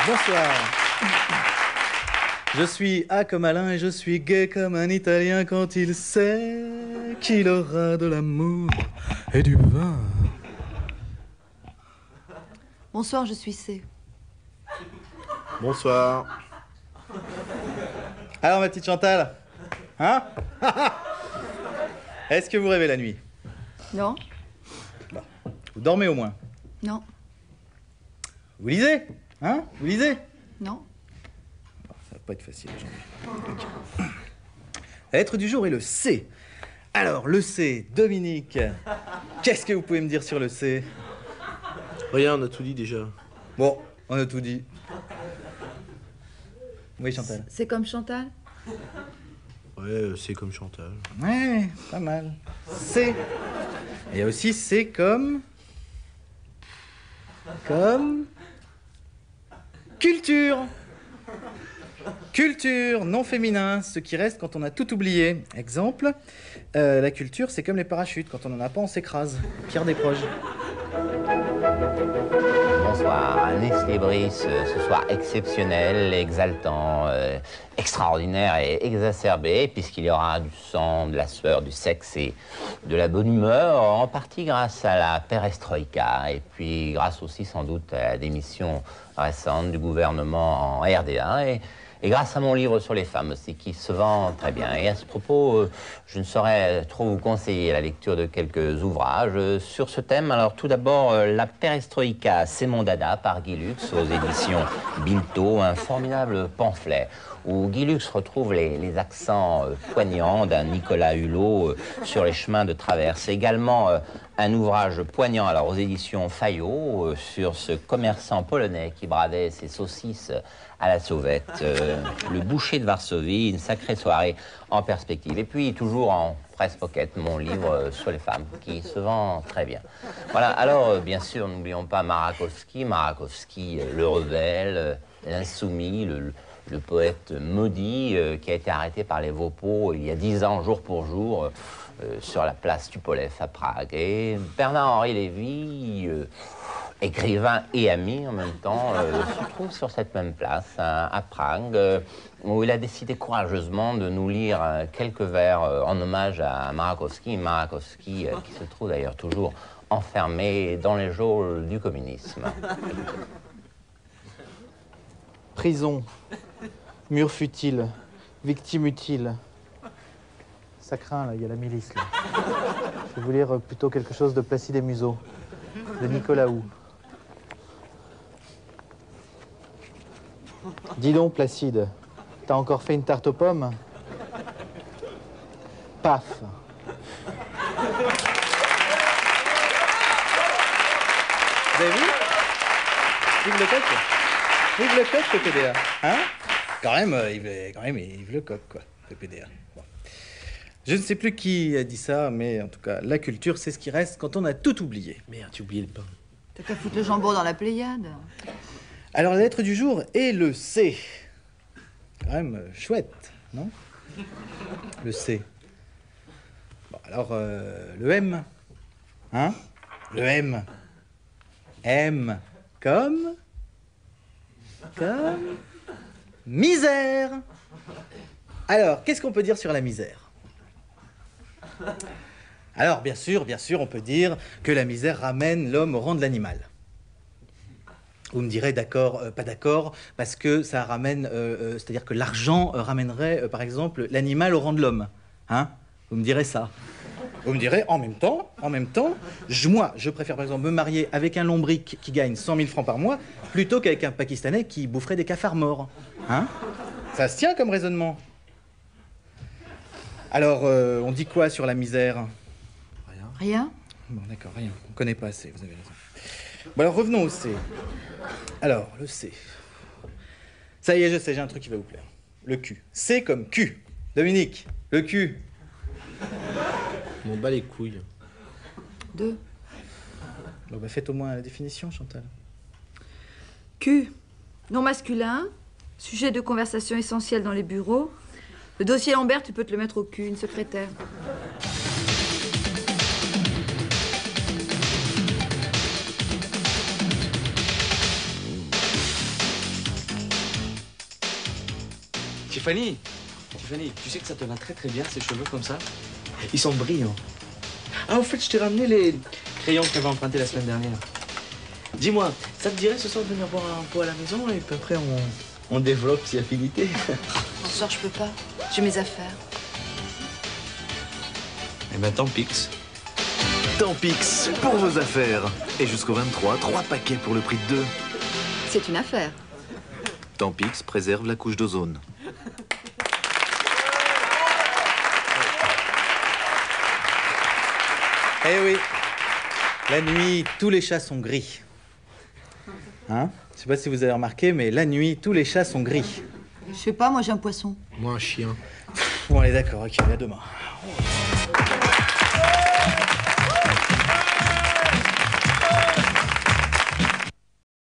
Bonsoir. Je suis A comme Alain et je suis gai comme un Italien quand il sait qu'il aura de l'amour et du vin. Bonsoir, je suis C. Bonsoir. Alors ma petite Chantal, hein? Est-ce que vous rêvez la nuit? Non? Bon. Vous dormez au moins? Non. Vous lisez? Hein? Vous lisez? Non. Bon, ça va pas être facile aujourd'hui. Ok. La lettre du jour est le C. Alors, le C, Dominique, qu'est-ce que vous pouvez me dire sur le C? Rien, on a tout dit déjà. Bon, on a tout dit. Oui, Chantal. C'est comme Chantal? Ouais, c'est comme Chantal. Ouais, pas mal. C. Et il y a aussi C comme... Culture. Culture, non féminin, ce qui reste quand on a tout oublié. Exemple, la culture, c'est comme les parachutes. Quand on n'en a pas, on s'écrase. Pierre Desproges. Bonsoir, un Estébrice ce soir exceptionnel, exaltant, extraordinaire et exacerbé, puisqu'il y aura du sang, de la sueur, du sexe et de la bonne humeur, en partie grâce à la perestroïka, et puis grâce aussi sans doute à la démission récente du gouvernement en RDA, et grâce à mon livre sur les femmes aussi, qui se vend très bien. Et à ce propos, je ne saurais trop vous conseiller la lecture de quelques ouvrages sur ce thème. Alors tout d'abord, La perestroïka, c'est mon dada, par Guy Lux, aux éditions Bilto, un formidable pamphlet où Guy Lux retrouve les accents poignants d'un Nicolas Hulot sur les chemins de traverse. Également un ouvrage poignant alors aux éditions Fayot sur ce commerçant polonais qui bradait ses saucisses à la sauvette, le boucher de Varsovie, une sacrée soirée en perspective. Et puis toujours en presse pocket, mon livre sur les femmes, qui se vend très bien. Voilà, alors bien sûr, n'oublions pas Marakowski, le rebelle, l'insoumis, le poète maudit qui a été arrêté par les Vaupeaux il y a 10 ans, jour pour jour, sur la place Tupolev à Prague. Et Bernard-Henri Lévy, écrivain et ami en même temps, se trouve sur cette même place, à Prague, où il a décidé courageusement de nous lire quelques vers en hommage à Marakowski, qui se trouve d'ailleurs toujours enfermé dans les geôles du communisme. Prison, mur futile, victime utile. Ça craint, là, il y a la milice, là. Je vais vous lire plutôt quelque chose de Placide et Museau, de Nicolas Hou. Dis donc, Placide, t'as encore fait une tarte aux pommes? Paf. Vous avez vu? Yves Lecoq. Yves Lecoq, le PDA. Hein? Quand même, Yves Lecoq, quoi, le PDA. Bon. Je ne sais plus qui a dit ça, mais en tout cas, la culture, c'est ce qui reste quand on a tout oublié. Merde, tu oublié le pain. T'as qu'à foutre le jambon dans la Pléiade. Alors, la lettre du jour est le C. Quand même chouette, non? Le C. Bon, alors, le M. Hein? Le M. M comme misère. Alors, qu'est-ce qu'on peut dire sur la misère? Alors, bien sûr, on peut dire que la misère ramène l'homme au rang de l'animal. Vous me direz d'accord, pas d'accord, parce que ça ramène, c'est-à-dire que l'argent ramènerait, par exemple, l'animal au rang de l'homme. Hein? Vous me direz ça. Vous me direz, en même temps, moi, je préfère par exemple me marier avec un lombric qui gagne 100 000 francs par mois, plutôt qu'avec un Pakistanais qui boufferait des cafards morts. Hein? Ça se tient comme raisonnement. Alors, on dit quoi sur la misère? Rien? Bon, d'accord, rien. On connaît pas assez, vous avez raison. Bon, alors revenons au C. Alors, le C. Ça y est, je sais, j'ai un truc qui va vous plaire. Le Q. C comme Q. Dominique, le Q. M'en bats les couilles. 2. Bon, bah, faites au moins la définition, Chantal. Q. Nom masculin. Sujet de conversation essentiel dans les bureaux. Le dossier Lambert, tu peux te le mettre au cul, une secrétaire. Tiffany, tu sais que ça te va très très bien ces cheveux comme ça? Ils sont brillants. Ah, au fait, je t'ai ramené les crayons que t'avais empruntés la semaine dernière. Dis-moi, ça te dirait ce soir de venir boire un pot à la maison et puis après on développe ses affinités? Ce soir, je peux pas. J'ai mes affaires. Eh ben, tant pis. Tempix pour vos affaires. Et jusqu'au 23, 3 paquets pour le prix de 2. C'est une affaire. Tempix préserve la couche d'ozone. Eh oui, la nuit, tous les chats sont gris. Hein? Je sais pas si vous avez remarqué, mais la nuit, tous les chats sont gris. Je sais pas, moi j'ai un poisson. Moi, un chien. Bon, allez, d'accord, ok, à demain.